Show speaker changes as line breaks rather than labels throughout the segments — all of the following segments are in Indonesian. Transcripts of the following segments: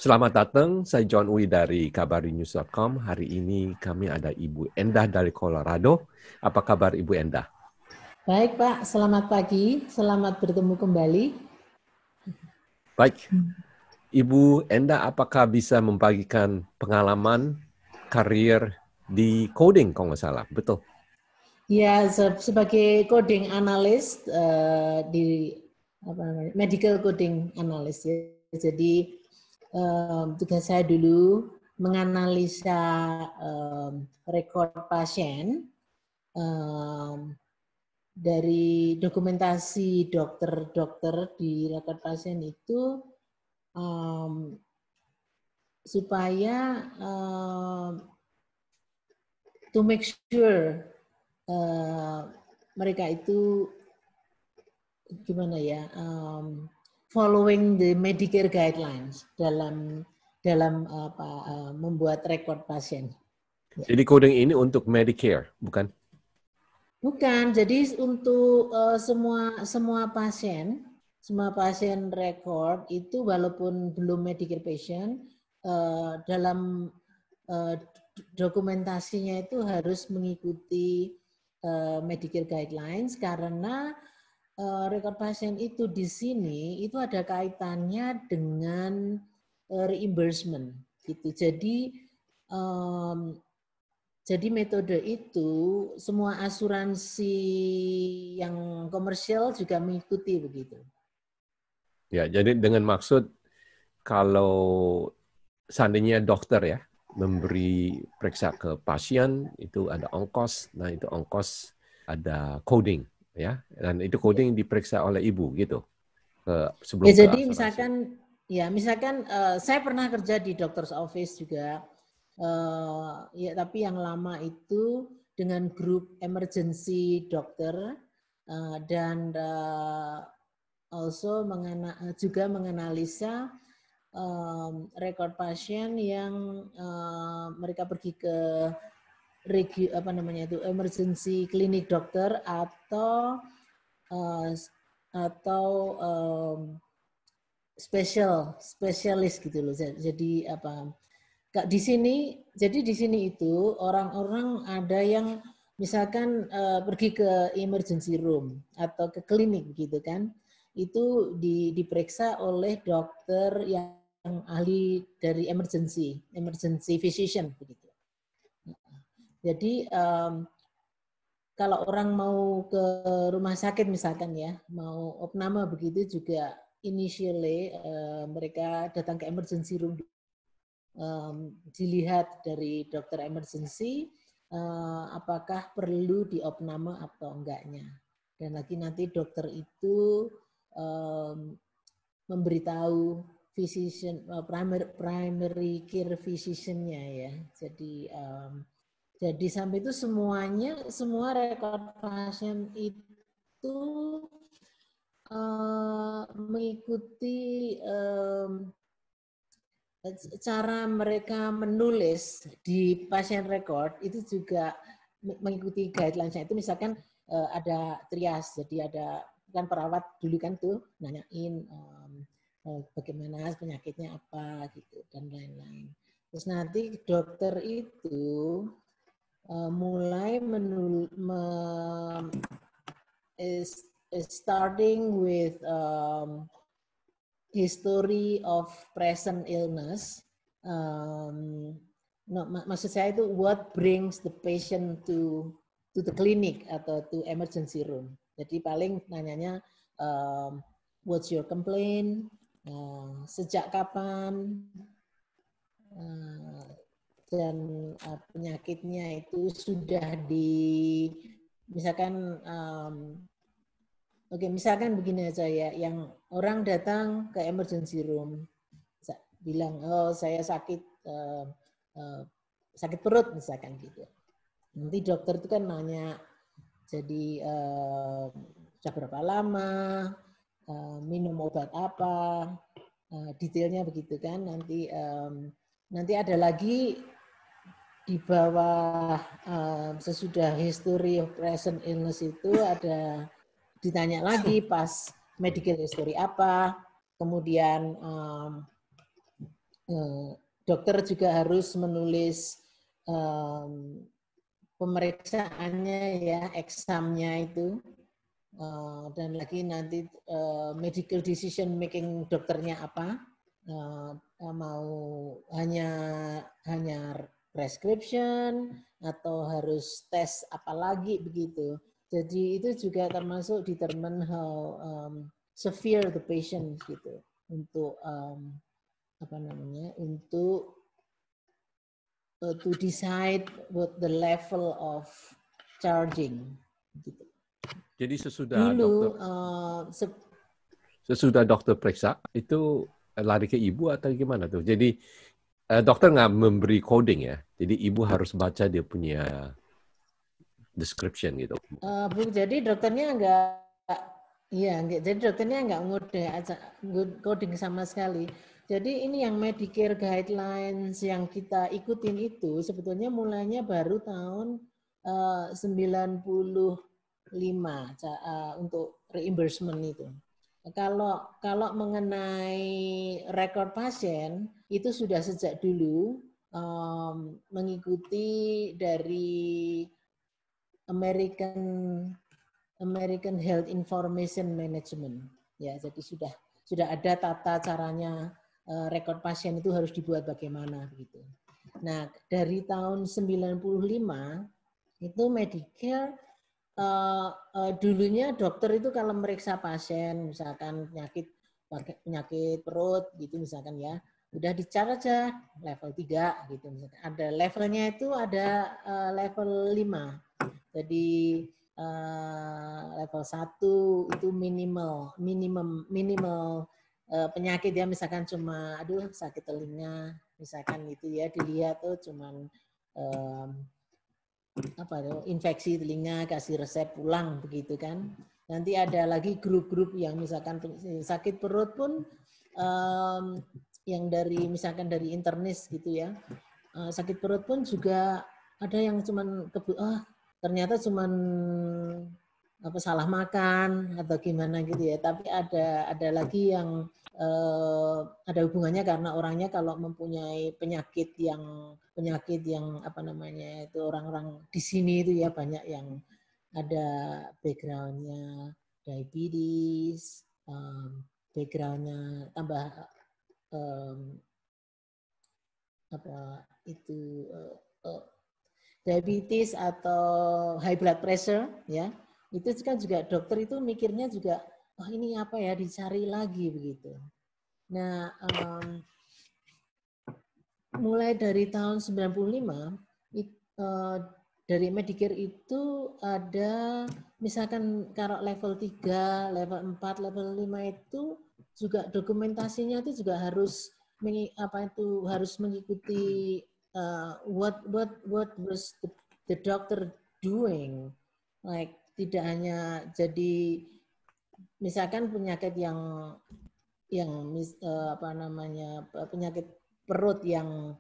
Selamat datang, saya John Uy dari kabarinews.com. Hari ini kami ada Ibu Endah dari Colorado. Apa kabar Ibu Endah?
Baik Pak, selamat pagi, selamat bertemu kembali.
Baik, Ibu Endah apakah bisa membagikan pengalaman karir di coding kalau nggak salah, betul?
Ya, sebagai coding analyst di medical coding analyst ya. Jadi tugas saya dulu menganalisa rekor pasien dari dokumentasi dokter-dokter di rekor pasien itu supaya to make sure mereka itu gimana ya, following the Medicare guidelines dalam membuat rekor pasien.
Jadi coding ini untuk Medicare, bukan?
Bukan, jadi untuk semua pasien rekor itu walaupun belum Medicare patient, dalam dokumentasinya itu harus mengikuti Medicare guidelines karena rekor pasien itu di sini itu ada kaitannya dengan reimbursement gitu. Jadi metode itu semua asuransi yang komersial juga mengikuti begitu.
Ya, jadi dengan maksud kalau seandainya dokter ya memberi periksa ke pasien itu ada ongkos, nah itu ongkos ada coding ya, dan itu coding diperiksa oleh ibu gitu sebelum
Ya
ke
jadi
asuransi.
misalkan saya pernah kerja di doctor's office juga, ya tapi yang lama itu dengan grup emergency dokter dan also juga menganalisa rekor pasien yang mereka pergi ke emergency klinik dokter atau spesialis gitu loh. Jadi di sini itu orang-orang ada yang misalkan pergi ke emergency room atau ke klinik gitu kan, itu diperiksa oleh dokter yang ahli dari emergency physician begitu. Jadi kalau orang mau ke rumah sakit misalkan ya, mau opname begitu juga initially mereka datang ke emergency room, dilihat dari dokter emergency apakah perlu diopname atau enggaknya. Dan lagi nanti dokter itu memberitahu physician, primary care physician-nya ya. Jadi sampai itu semua rekor pasien itu mengikuti cara mereka menulis di pasien record itu juga mengikuti guidelines-nya. Itu misalkan ada trias, jadi ada kan perawat dulu kan tuh nanyain bagaimana penyakitnya apa gitu dan lain-lain. Terus nanti dokter itu mulai starting with history of present illness. Maksud saya itu what brings the patient to the clinic atau to emergency room. Jadi paling nanyanya what's your complaint, sejak kapan, dan penyakitnya itu sudah misalkan misalkan begini aja ya, yang orang datang ke emergency room bilang oh saya sakit sakit perut misalkan gitu. Nanti dokter itu kan nanya jadi sudah berapa lama, minum obat apa, detailnya begitu kan. Nanti ada lagi di bawah sesudah history of present illness itu ada ditanya lagi pas medical history apa, kemudian dokter juga harus menulis pemeriksaannya ya, examnya itu. Dan lagi nanti medical decision making dokternya apa, mau hanya prescription atau harus tes apa lagi begitu. Jadi itu juga termasuk determine how severe the patient gitu, untuk apa namanya, untuk to decide what the level of charging gitu.
Jadi sesudah
Dulu
sesudah dokter periksa itu lari ke ibu atau gimana tuh? Jadi dokter nggak memberi coding ya, jadi ibu harus baca dia punya description gitu.
Bu, jadi dokternya nggak ngode coding sama sekali. Jadi ini yang Medicare guidelines yang kita ikutin itu sebetulnya mulainya baru tahun 95 untuk reimbursement itu. Kalau mengenai rekor pasien itu sudah sejak dulu mengikuti dari American Health Information Management. Ya, jadi sudah ada tata caranya rekor pasien itu harus dibuat bagaimana gitu. Nah, dari tahun 95 itu Medicare dulunya dokter itu kalau meriksa pasien misalkan penyakit perut gitu misalkan ya, udah dicatat aja level 3 gitu misalkan. Ada levelnya itu ada level 5. Jadi level 1 itu minimal penyakit ya, misalkan cuma sakit telinga misalkan gitu ya, dilihat tuh cuman infeksi telinga, kasih resep pulang begitu kan. Nanti ada lagi grup-grup yang misalkan sakit perut pun yang misalkan dari internis gitu ya. Sakit perut pun juga ada yang cuman ternyata cuman salah makan atau gimana gitu ya. Tapi ada lagi yang ada hubungannya karena orangnya kalau mempunyai penyakit yang apa namanya itu, orang-orang di sini itu ya banyak yang ada backgroundnya diabetes, backgroundnya tambah diabetes atau high blood pressure ya, itu kan juga dokter itu mikirnya juga ini apa ya, dicari lagi begitu. Nah mulai dari tahun 95 dari Medicare itu ada misalkan kalau level 3, level 4, level 5 itu juga dokumentasinya itu juga harus harus mengikuti what was the doctor doing, like tidak hanya jadi misalkan penyakit yang penyakit perut yang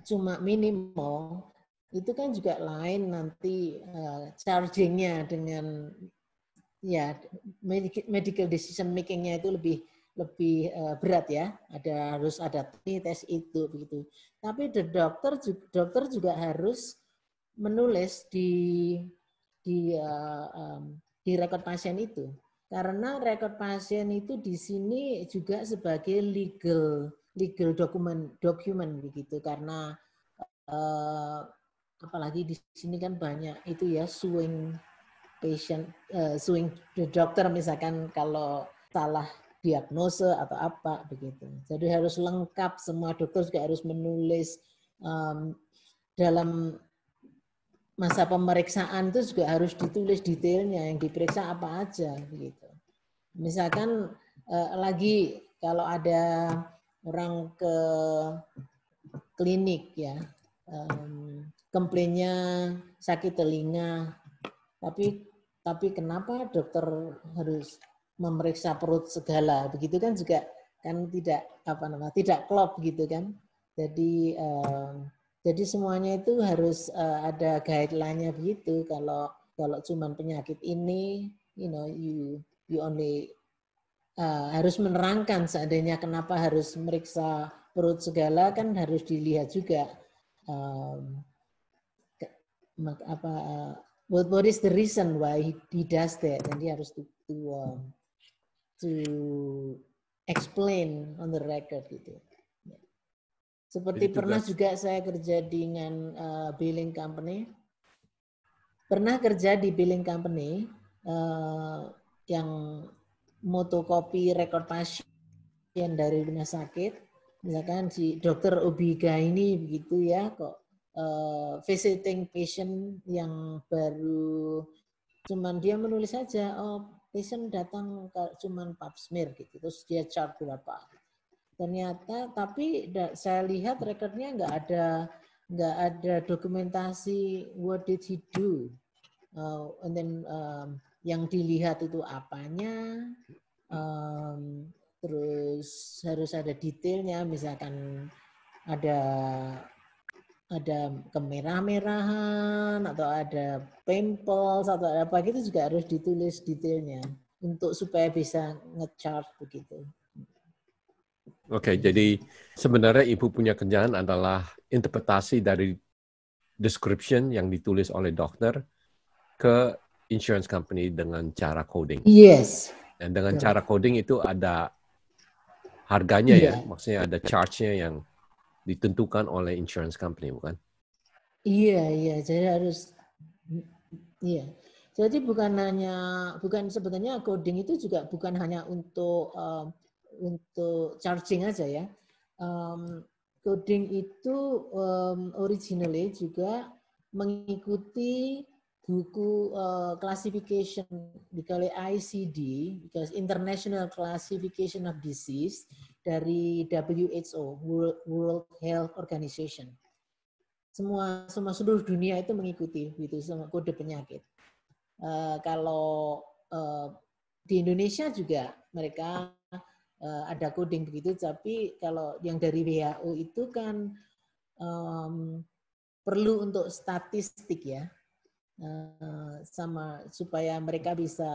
cuma minimal itu kan juga lain nanti chargingnya dengan ya medical decision makingnya itu lebih berat ya, harus ada tes itu begitu. Tapi dokter juga harus menulis di rekod pasien itu, karena rekod pasien itu di sini juga sebagai legal dokumen begitu, karena apalagi di sini kan banyak itu ya suing dokter misalkan kalau salah diagnose atau apa begitu. Jadi harus lengkap, semua dokter juga harus menulis dalam masa pemeriksaan itu juga harus ditulis detailnya yang diperiksa apa aja begitu. Misalkan lagi kalau ada orang ke klinik ya, komplainnya sakit telinga, tapi kenapa dokter harus memeriksa perut segala begitu kan, juga kan tidak klop gitu kan. Jadi semuanya itu harus ada guideline-nya begitu. Kalau cuman penyakit ini, you only harus menerangkan seandainya kenapa harus meriksa perut segala kan harus dilihat juga what is the reason why he does that, dan dia harus to explain on the record gitu. Seperti pernah juga saya kerja dengan billing company. Pernah kerja di billing company yang motokopi rekor pasien dari rumah sakit. Misalkan si dokter Obiga ini begitu ya, kok visiting patient yang baru, cuman dia menulis saja, oh patient datang cuman pap smear gitu, terus dia chart berapa. Ternyata, tapi saya lihat rekornya nggak ada dokumentasi what did he do, and then yang dilihat itu apanya, terus harus ada detailnya, misalkan ada kemerah-merahan atau ada pimples atau apa gitu juga harus ditulis detailnya untuk supaya bisa nge-chart begitu.
Oke, jadi sebenarnya Ibu punya kerjaan adalah interpretasi dari description yang ditulis oleh dokter ke insurance company dengan cara coding.
Yes.
Dan dengan cara coding itu ada harganya ya, maksudnya ada charge-nya yang ditentukan oleh insurance company, bukan?
Iya, jadi harus, iya. Jadi bukan sebetulnya coding itu juga bukan hanya untuk charging aja ya. Coding itu originally juga mengikuti buku classification dikali ICD, because International Classification of Disease dari WHO, World Health Organization. Semua seluruh dunia itu mengikuti gitu sama kode penyakit. Kalau di Indonesia juga mereka ada coding begitu, tapi kalau yang dari WHO itu kan perlu untuk statistik ya, sama supaya mereka bisa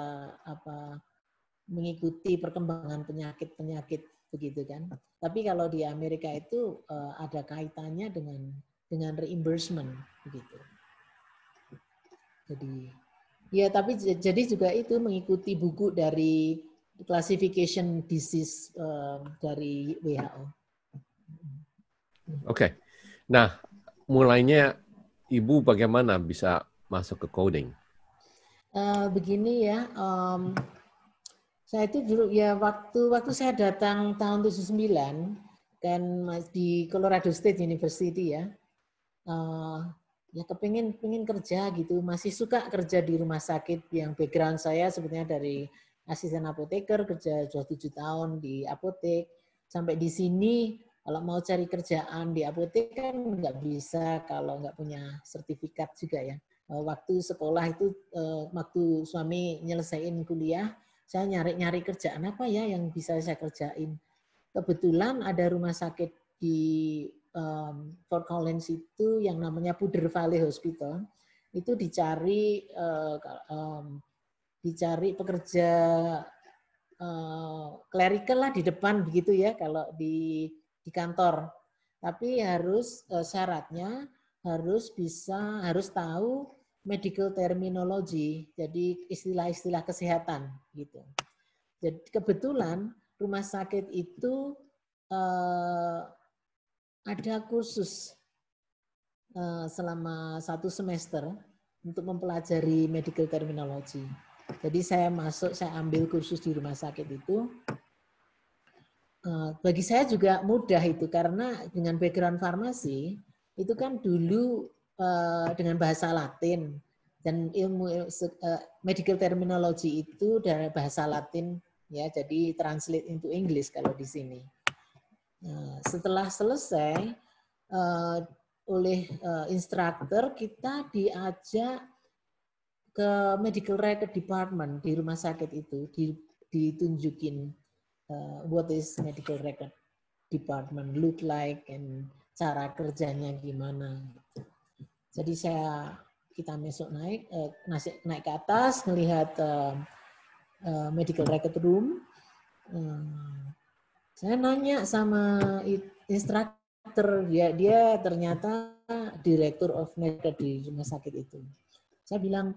mengikuti perkembangan penyakit begitu kan. Tapi kalau di Amerika itu ada kaitannya dengan reimbursement begitu. Jadi ya, tapi jadi juga itu mengikuti buku dari classification disease dari WHO.
Oke. Nah, mulainya Ibu bagaimana bisa masuk ke coding?
Begini ya, saya itu dulu ya waktu saya datang tahun 79 kan di Colorado State University ya. Ya pengen kerja gitu, masih suka kerja di rumah sakit yang background saya sebetulnya dari asisten apoteker, kerja 27 tahun di apotek. Sampai di sini kalau mau cari kerjaan di apotek kan nggak bisa kalau nggak punya sertifikat juga ya. Waktu sekolah itu, waktu suami nyelesain kuliah, saya nyari kerjaan apa ya yang bisa saya kerjain. Kebetulan ada rumah sakit di Fort Collins itu yang namanya Poudre Valley Hospital, itu dicari pekerja clerical lah di depan begitu ya kalau di kantor. Tapi harus syaratnya harus tahu medical terminology, jadi istilah-istilah kesehatan gitu. Jadi kebetulan rumah sakit itu ada kursus selama 1 semester untuk mempelajari medical terminology. Jadi saya ambil kursus di rumah sakit itu. Bagi saya juga mudah itu karena dengan background farmasi itu kan dulu dengan bahasa Latin, dan ilmu medical terminology itu dari bahasa Latin ya, jadi translate into English kalau di sini. Setelah selesai oleh instruktur, kita diajak ke medical record department di rumah sakit itu, ditunjukin what is medical record department look like and cara kerjanya gimana. Jadi kita besok naik ke atas melihat medical record room. Saya nanya sama instruktur, dia ternyata director of medical di rumah sakit itu. Saya bilang,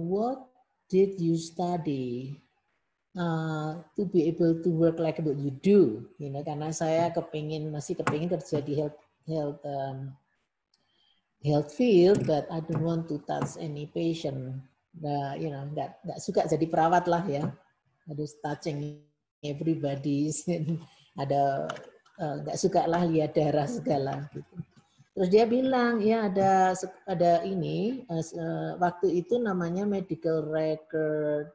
what did you study to be able to work like what you do? Karena saya masih kepingin kerja di health field, but I don't want to touch any patient. Nggak suka jadi perawat lah ya. Harus touching everybody. Ada nggak suka lah lihat darah segala gitu. Terus dia bilang ya ada ini waktu itu namanya medical record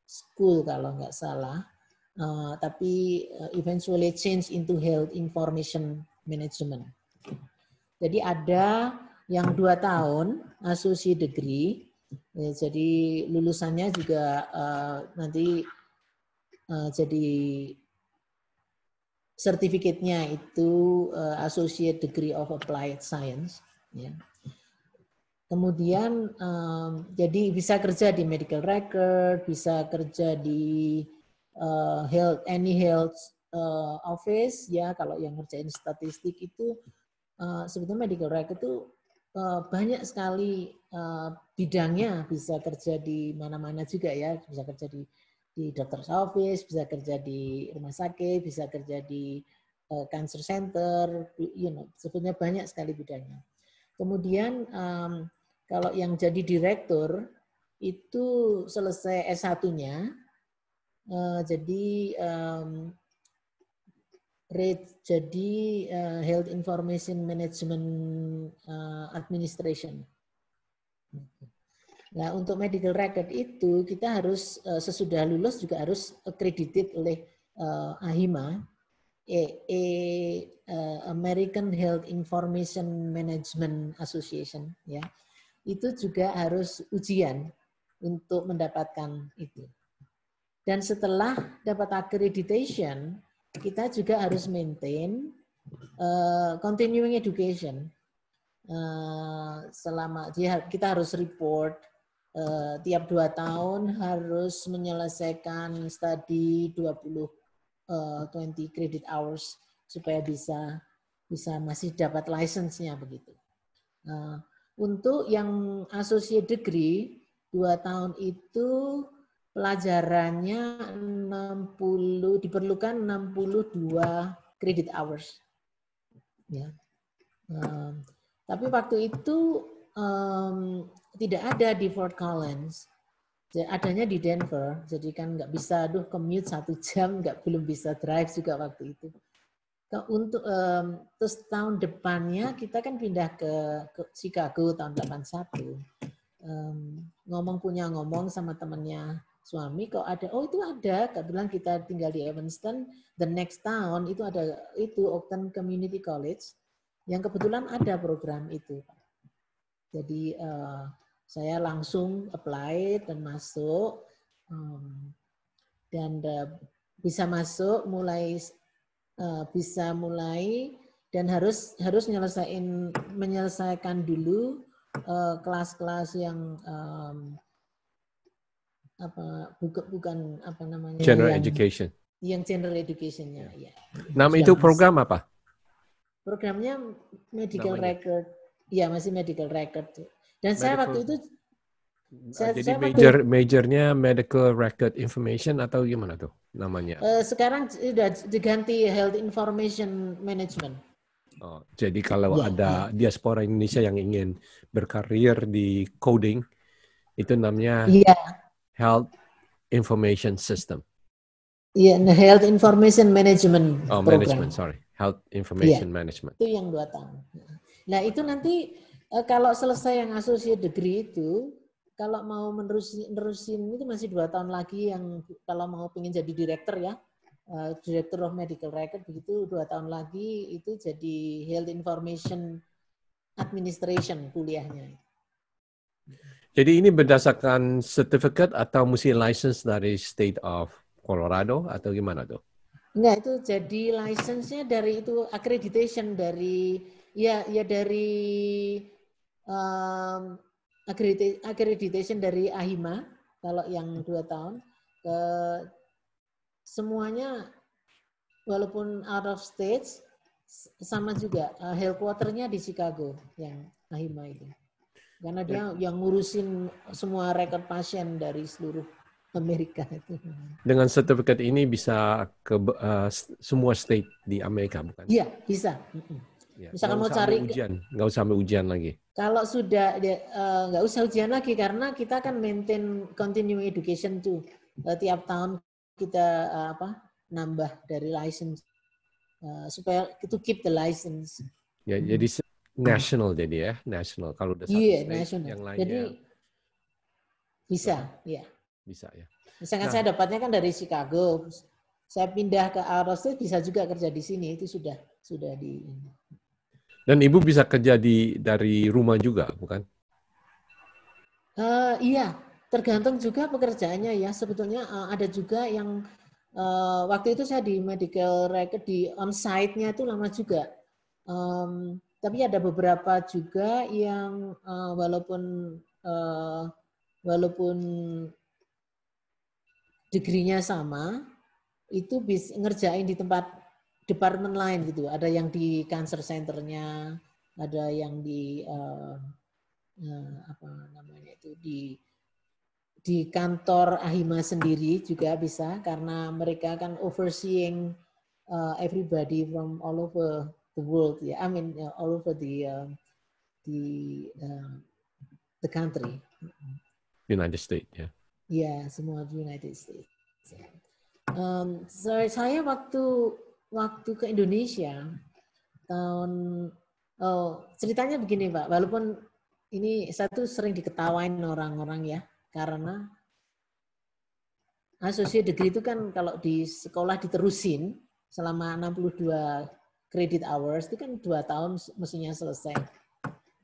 school kalau nggak salah, tapi eventually change into health information management. Jadi ada yang 2 tahun associate degree, jadi lulusannya juga nanti jadi sertifikatnya itu Associate Degree of Applied Science. Ya. Kemudian jadi bisa kerja di medical record, bisa kerja di any health office ya. Kalau yang ngerjain statistik itu sebetulnya medical record itu banyak sekali bidangnya, bisa kerja di mana-mana juga ya, bisa kerja di doctor's office, bisa kerja di rumah sakit, bisa kerja di cancer center, sebetulnya banyak sekali bidangnya. Kemudian kalau yang jadi direktur itu selesai S1-nya, jadi Health Information Management Administration. Nah, untuk medical record itu kita harus sesudah lulus juga harus accredited oleh AHIMA, American Health Information Management Association, ya. Itu juga harus ujian untuk mendapatkan itu. Dan setelah dapat accreditation, kita juga harus maintain continuing education. Selama kita harus report tiap 2 tahun harus menyelesaikan studi 20 credit hours supaya bisa masih dapat license-nya begitu. Untuk yang associate degree 2 tahun itu pelajarannya diperlukan 62 credit hours. Ya. Tapi waktu itu tidak ada di Fort Collins, adanya di Denver. Jadi kan nggak bisa, commute 1 jam, belum bisa drive juga waktu itu. Untuk terus tahun depannya kita kan pindah ke Chicago tahun 81. Ngomong sama temannya suami, kok ada, itu ada, kebetulan kita tinggal di Evanston, the next town itu ada Oakton Community College, yang kebetulan ada program itu. Jadi saya langsung apply dan masuk, dan bisa masuk dan harus menyelesaikan dulu kelas-kelas yang bukan apa namanya,
general education.
Yang general education-nya ya.
Nama itu program apa?
Programnya medical record. Ya, masih medical record. Dan saya waktu itu
jadi majornya medical record information atau gimana tuh namanya?
Sekarang sudah diganti health information management.
Oh, jadi kalau ada diaspora Indonesia yang ingin berkarir di coding, itu namanya Health Information System.
Iya, Health Information Management
program. Management, sorry. Health Information Management.
Itu yang 2 tahun. Nah, itu nanti kalau selesai yang associate degree itu, kalau mau menerusin itu masih 2 tahun lagi, yang kalau mau pengen jadi director ya, Director of Medical Record, begitu 2 tahun lagi itu jadi Health Information Administration kuliahnya.
Jadi ini berdasarkan sertifikat atau mesti license dari State of Colorado atau gimana tuh?
Enggak, itu jadi license-nya dari itu accreditation dari dari accreditation dari AHIMA kalau yang 2 tahun. Semuanya walaupun out of state sama juga headquarter-nya di Chicago yang AHIMA itu. Karena dia yang ngurusin semua rekod pasien dari seluruh Amerika itu.
Dengan sertifikat ini bisa ke semua state di Amerika, bukan?
Iya, bisa.
Ya,
Misalkan mau
nggak
cari
usah ambil ujian lagi.
kalau sudah nggak usah ujian lagi karena kita kan maintain continuing education tuh. Tiap tahun kita nambah dari license supaya itu keep the license.
Ya, jadi national jadi ya, national. Kalau udah satu
Iya,
state,
national.
yang lainnya
Jadi bisa, ya.
bisa ya.
Misalkan saya dapatnya kan dari Chicago, saya pindah ke Iowa State bisa juga kerja di sini, itu sudah di.
Dan Ibu bisa kerja dari rumah juga, bukan?
Iya, tergantung juga pekerjaannya ya. Sebetulnya ada juga yang waktu itu saya di medical record di on-site-nya itu lama juga. Tapi ada beberapa juga yang walaupun degree-nya sama, itu bisa ngerjain di tempat departemen lain gitu. Ada yang di cancer center-nya, ada yang di apa namanya itu di kantor AHIMA sendiri juga bisa karena mereka kan overseeing everybody from all over the world ya. I mean all over the country.
United States ya.
Ya, semua United States. Saya waktu ke Indonesia ceritanya begini Pak, walaupun ini saya tuh sering diketawain orang-orang ya, karena associate degree itu kan kalau di sekolah diterusin selama 62 credit hours itu kan 2 tahun mestinya selesai.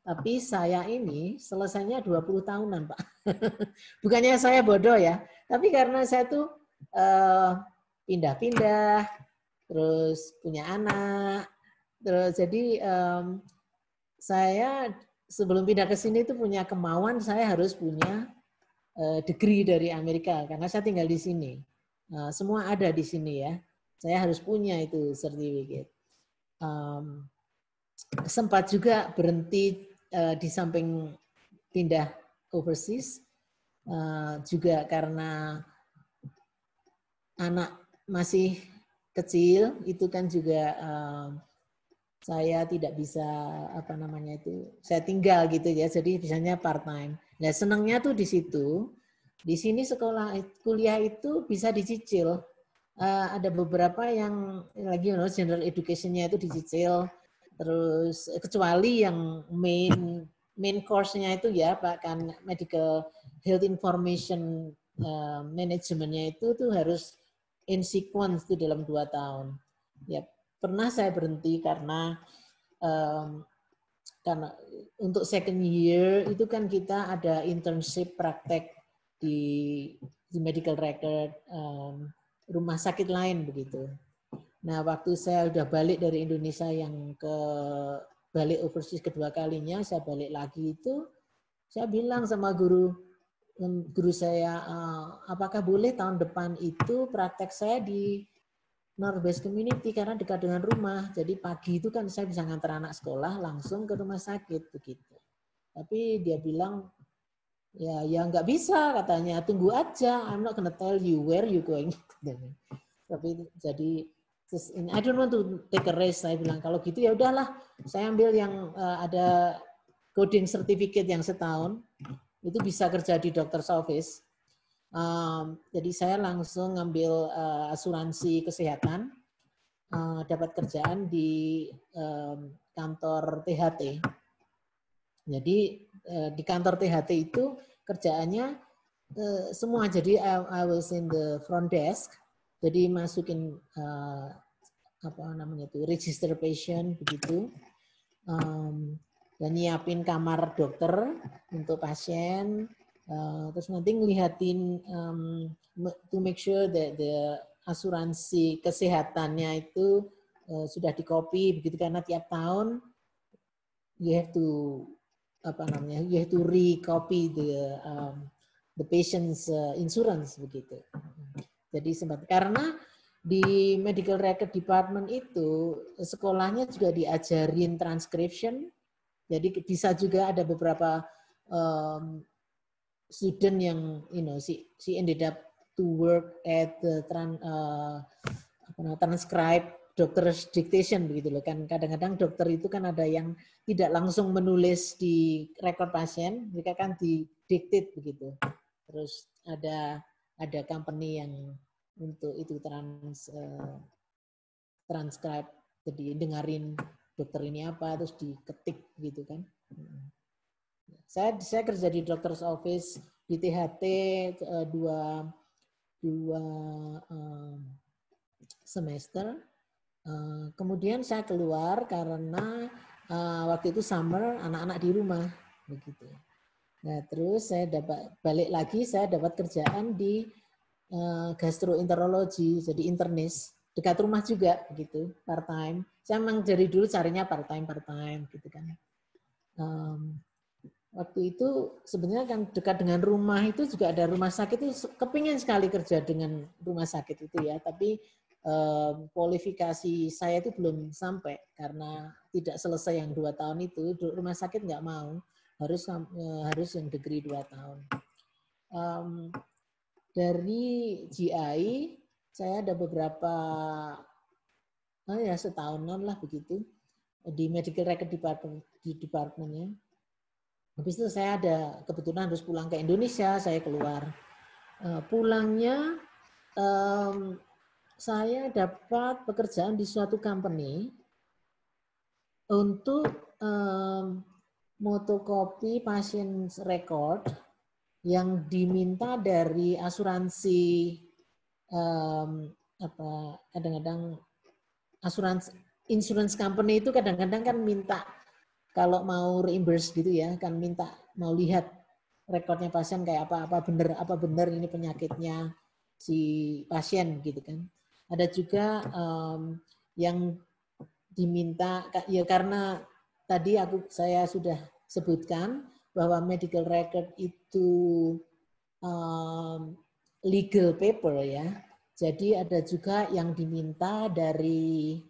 Tapi saya ini selesainya 20 tahunan, Pak. Bukannya saya bodoh ya, tapi karena saya tuh pindah-pindah, terus punya anak, terus jadi saya sebelum pindah ke sini itu punya kemauan saya harus punya degree dari Amerika karena saya tinggal di sini. Semua ada di sini ya. Saya harus punya itu sertifikat. Sempat juga berhenti di samping pindah overseas juga karena anak masih kecil itu kan juga saya tidak bisa saya tinggal gitu ya, jadi bisanya part time. Nah senangnya tuh di situ, di sini kuliah itu bisa dicicil. Ada beberapa yang lagi general education-nya itu dicicil, terus kecuali yang main course-nya itu ya Pak kan medical health information manajemennya itu tuh harus in sequence tuh dalam 2 tahun. Ya pernah saya berhenti karena untuk second year itu kan kita ada internship praktek di medical record rumah sakit lain begitu. Nah waktu saya udah balik dari Indonesia yang balik overseas kedua kalinya, saya balik lagi itu saya bilang sama guru saya, apakah boleh tahun depan itu praktek saya di Northwest Community karena dekat dengan rumah. Jadi pagi itu kan saya bisa ngantar anak sekolah langsung ke rumah sakit begitu. Tapi dia bilang ya nggak bisa katanya, tunggu aja. I'm not gonna tell you where you going. Tapi jadi I don't want to take a risk. Saya bilang kalau gitu ya udahlah, saya ambil yang ada coding certificate yang setahun. Itu bisa kerja di doctor's office. Jadi saya langsung ngambil asuransi kesehatan, dapat kerjaan di kantor THT. Jadi di kantor THT itu kerjaannya semua. Jadi I was in the front desk. Jadi masukin register patient begitu. Dan nyiapin kamar dokter untuk pasien, terus nanti ngelihatin to make sure that the asuransi kesehatannya itu sudah di-copy begitu karena tiap tahun you have to recopy the patient's insurance begitu. Jadi karena Di medical record department itu sekolahnya juga diajarin transcription. Jadi bisa juga ada beberapa student yang she ended up to work at the transcribe doctor's dictation begitu loh kan. Kadang-kadang dokter itu kan ada yang tidak langsung menulis di rekod pasien, mereka kan didictate begitu. Terus ada company yang untuk itu transcribe, jadi dengerin dokter ini apa terus diketik gitu kan. Saya kerja di doctor's office di THT dua semester. Kemudian saya keluar karena waktu itu summer, anak-anak di rumah begitu. Nah, terus saya balik lagi, saya dapat kerjaan di gastroenterologi, jadi internis, dekat rumah juga begitu, part time. Saya memang dari dulu carinya part time gitu kan. Waktu itu sebenarnya kan dekat dengan rumah itu juga ada rumah sakit, itu kepingin sekali kerja dengan rumah sakit itu ya, tapi kualifikasi saya itu belum sampai karena tidak selesai yang 2 tahun itu, rumah sakit nggak mau, harus yang degree 2 tahun. Dari GI saya ada beberapa setahunan lah begitu di medical record departmentnya. Habis itu saya ada kebetulan harus pulang ke Indonesia, saya keluar. Pulangnya saya dapat pekerjaan di suatu company untuk motokopi pasien record yang diminta dari asuransi, kadang-kadang insurance company itu kadang-kadang kan minta kalau mau reimburse gitu ya, kan minta mau lihat rekodnya pasien kayak apa benar ini penyakitnya si pasien gitu kan. Ada juga yang diminta ya karena tadi saya sudah sebutkan bahwa medical record itu legal paper ya. Jadi ada juga yang diminta dari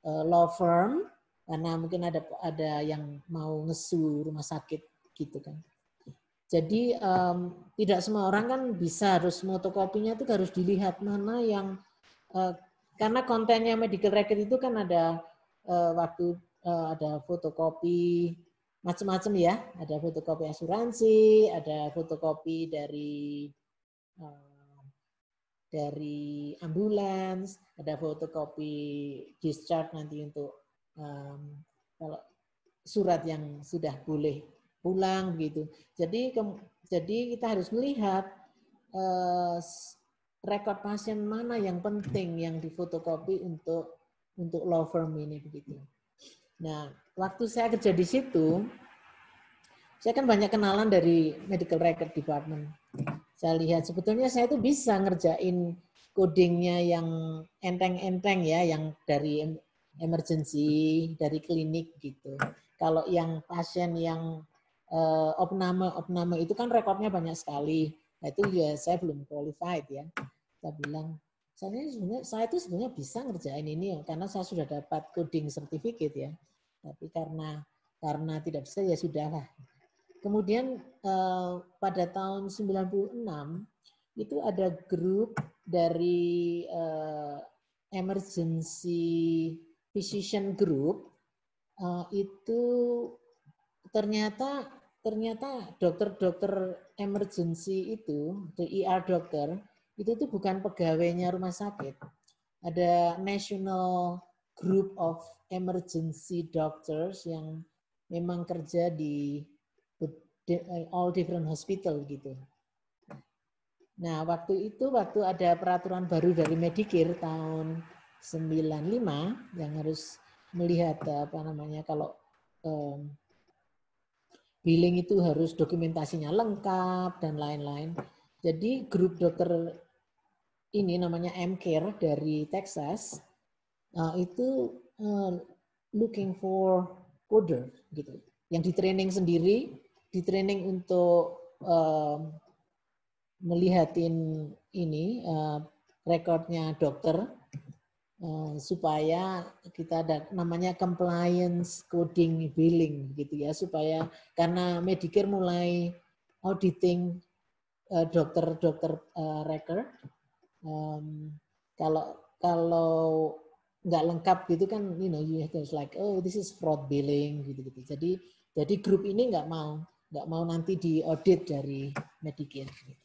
law firm karena mungkin ada yang mau ngesu rumah sakit gitu kan. Jadi tidak semua orang kan bisa harus fotokopinya itu harus dilihat mana yang karena kontennya medical record itu kan ada ada fotokopi macam-macam ya, ada fotokopi asuransi, ada fotokopi dari ambulans, ada fotokopi discharge nanti untuk kalau surat yang sudah boleh pulang gitu. Jadi kita harus melihat rekod pasien mana yang penting yang difotokopi untuk law firm ini begitu. Nah, waktu saya kerja di situ, saya kan banyak kenalan dari medical record department. Saya lihat sebetulnya saya itu bisa ngerjain codingnya yang enteng-enteng ya, yang dari emergency, dari klinik gitu. Kalau yang pasien yang opname itu kan rekodnya banyak sekali. Nah, itu ya saya belum qualified ya. Saya bilang, saya itu sebenarnya bisa ngerjain ini karena saya sudah dapat coding certificate ya. Tapi karena tidak bisa ya sudahlah. Kemudian pada tahun 96 itu ada grup dari emergency physician group itu ternyata dokter-dokter emergency itu, ER dokter, itu bukan pegawainya rumah sakit. Ada National Group of Emergency Doctors yang memang kerja di all different hospital gitu. Nah, waktu ada peraturan baru dari Medicare tahun 95 yang harus melihat kalau billing itu harus dokumentasinya lengkap dan lain-lain. Jadi grup dokter ini namanya M-Care dari Texas itu looking for coder gitu, yang di-training sendiri, di-training untuk melihatin ini rekodnya dokter supaya kita ada namanya compliance coding billing gitu ya, supaya karena Medicare mulai auditing dokter record, kalau nggak lengkap gitu kan, you have to like, oh this is fraud billing gitu. Jadi grup ini nggak mau nanti diaudit dari Medicare. Gitu.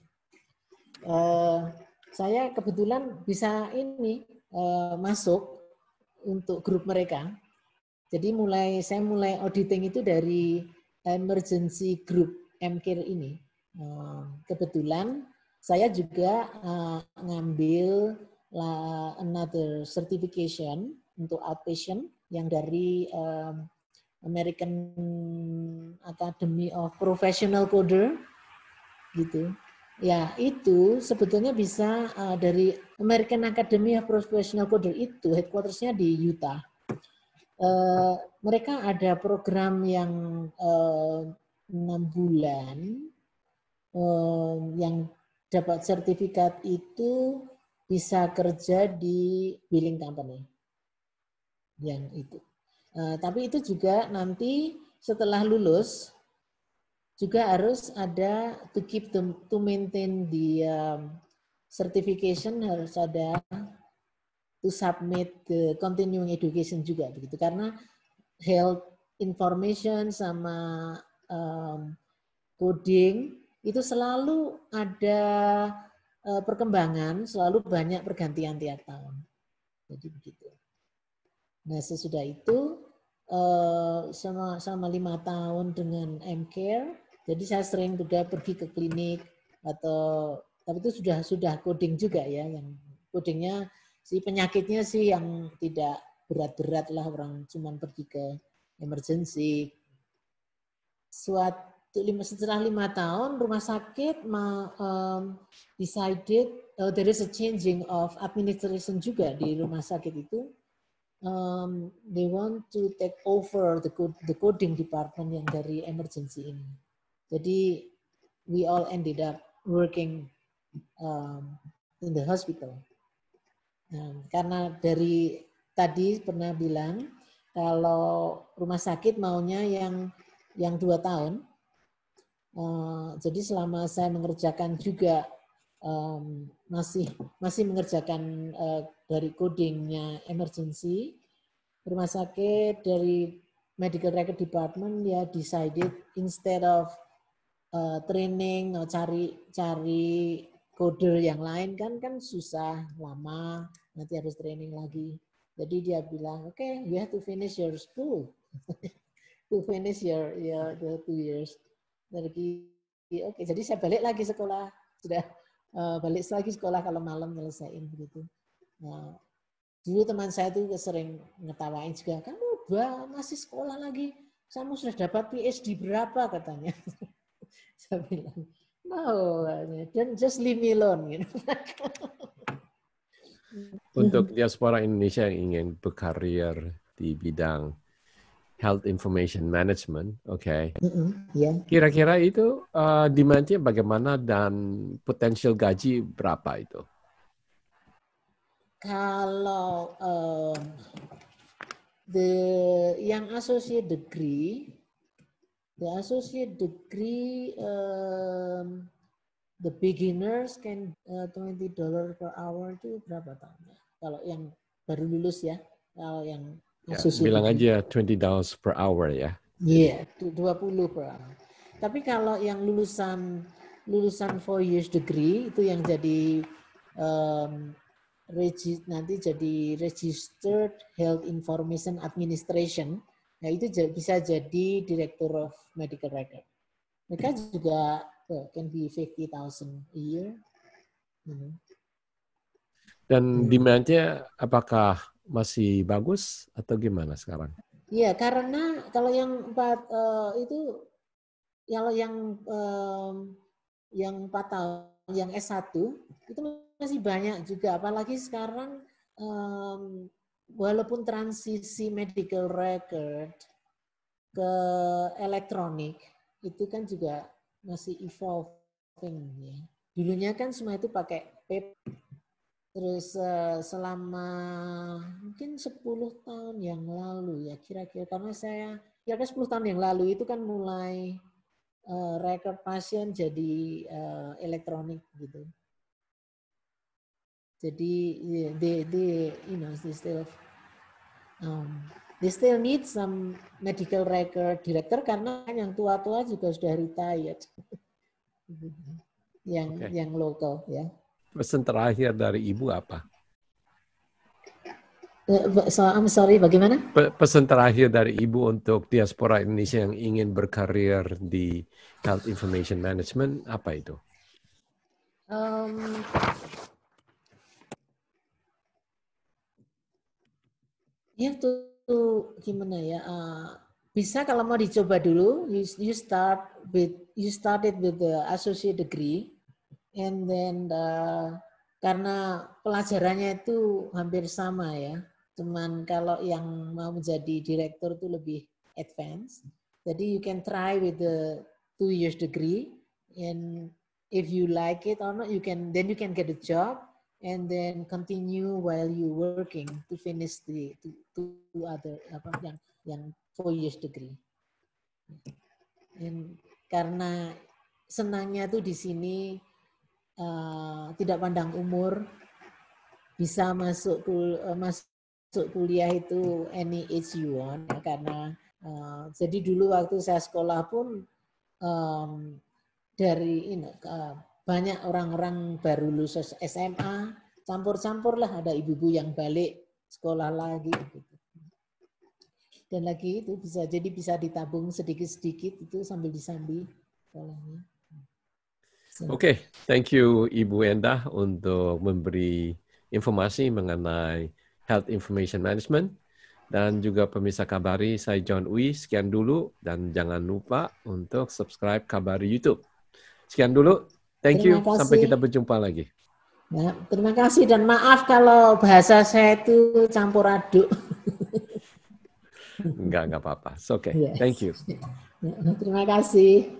Saya kebetulan bisa masuk untuk grup mereka. Jadi saya mulai auditing itu dari emergency group MCare ini. Kebetulan saya juga ngambil another certification untuk outpatient yang dari American Academy of Professional Coder gitu. Ya, itu sebetulnya bisa dari American Academy of Professional Coder itu headquarters-nya di Utah. Mereka ada program yang 6 bulan yang dapat sertifikat itu bisa kerja di billing company yang itu. Tapi itu juga nanti setelah lulus juga harus ada to maintain the certification, harus ada to submit the continuing education juga begitu, karena health information sama coding itu selalu ada perkembangan, selalu banyak pergantian tiap tahun. Jadi begitu. Nah sesudah itu selama 5 tahun dengan MCare, jadi saya sering juga pergi ke klinik tapi itu sudah coding juga ya, yang codingnya si penyakitnya sih yang tidak berat-berat lah, orang cuma pergi ke emergency. Setelah 5 tahun rumah sakit decided there is a changing of administration juga di rumah sakit itu. They want to take over the coding department yang dari emergency ini. Jadi we all ended up working in the hospital. Karena dari tadi pernah bilang kalau rumah sakit maunya yang 2 tahun. Jadi selama saya mengerjakan juga masih mengerjakan dari codingnya emergency, rumah sakit dari medical record department ya decided instead of training cari coder yang lain kan susah, lama, nanti harus training lagi. Jadi dia bilang, okay, you have to finish your school, to finish your 2 years. Oke, jadi saya balik lagi sekolah, sudah balik lagi sekolah kalau malam nyelesain begitu. Nah, dulu teman saya tuh sering ngetawain juga, kamu masih sekolah lagi, kamu sudah dapat PhD berapa katanya. Saya bilang, no, then just leave me alone. Gitu.
Untuk diaspora Indonesia yang ingin berkarir di bidang health information management, oke.
Yeah.
Kira-kira itu demand-nya bagaimana dan potensial gaji berapa itu?
Kalau yang associate degree, the beginners can $20 per hour itu berapa tahunnya? Kalau yang baru lulus ya, kalau yang associate
bilang
degree.
aja $20 per hour ya.
Iya, 20 per hour. Tapi kalau yang lulusan 4 years degree itu yang jadi nanti jadi registered health information administration. Nah itu bisa jadi director of medical record. Mereka juga can be 50,000 a year.
Dan demand-nya apakah masih bagus atau gimana sekarang?
Iya, karena kalau yang 4 itu kalau yang 4 tahun, yang S1 itu masih banyak juga, apalagi sekarang walaupun transisi medical record ke elektronik itu kan juga masih evolving ya. Dulunya kan semua itu pakai paper. Terus selama mungkin 10 tahun yang lalu ya kira-kira, karena saya kira-kira 10 tahun yang lalu itu kan mulai record pasien jadi elektronik gitu. Jadi they you know they still need some medical record director karena yang tua-tua juga sudah retired. yang lokal ya.
Pesan terakhir dari Ibu apa?
So, I'm sorry, bagaimana?
Pesan terakhir dari Ibu untuk diaspora Indonesia yang ingin berkarir di Health Information Management, apa itu?
Ya tuh gimana ya? Bisa kalau mau dicoba dulu, you started with the associate degree, and then karena pelajarannya itu hampir sama ya. Cuman kalau yang mau menjadi direktur itu lebih advance. Jadi you can try with the 2 years degree, and if you like it or not, you can get a job and then continue while you working to finish the two other yang 4 years degree. And karena senangnya tuh di sini tidak pandang umur, bisa masuk kuliah itu any age you want ya, karena jadi dulu waktu saya sekolah pun dari banyak orang-orang baru lulus SMA, campur-campur lah, ada ibu-ibu yang balik sekolah lagi gitu. Dan lagi itu bisa ditabung sedikit-sedikit itu sambil disambi sekolahnya.
Oke, thank you Ibu Endah untuk memberi informasi mengenai Health Information Management. Dan juga pemirsa Kabari, saya John Uy, sekian dulu. Dan jangan lupa untuk subscribe Kabari YouTube. Sekian dulu, thank you, sampai kita berjumpa lagi.
Ya, terima kasih dan maaf kalau bahasa saya itu campur aduk.
Enggak apa-apa. It's okay. Yes. Thank you.
Terima kasih.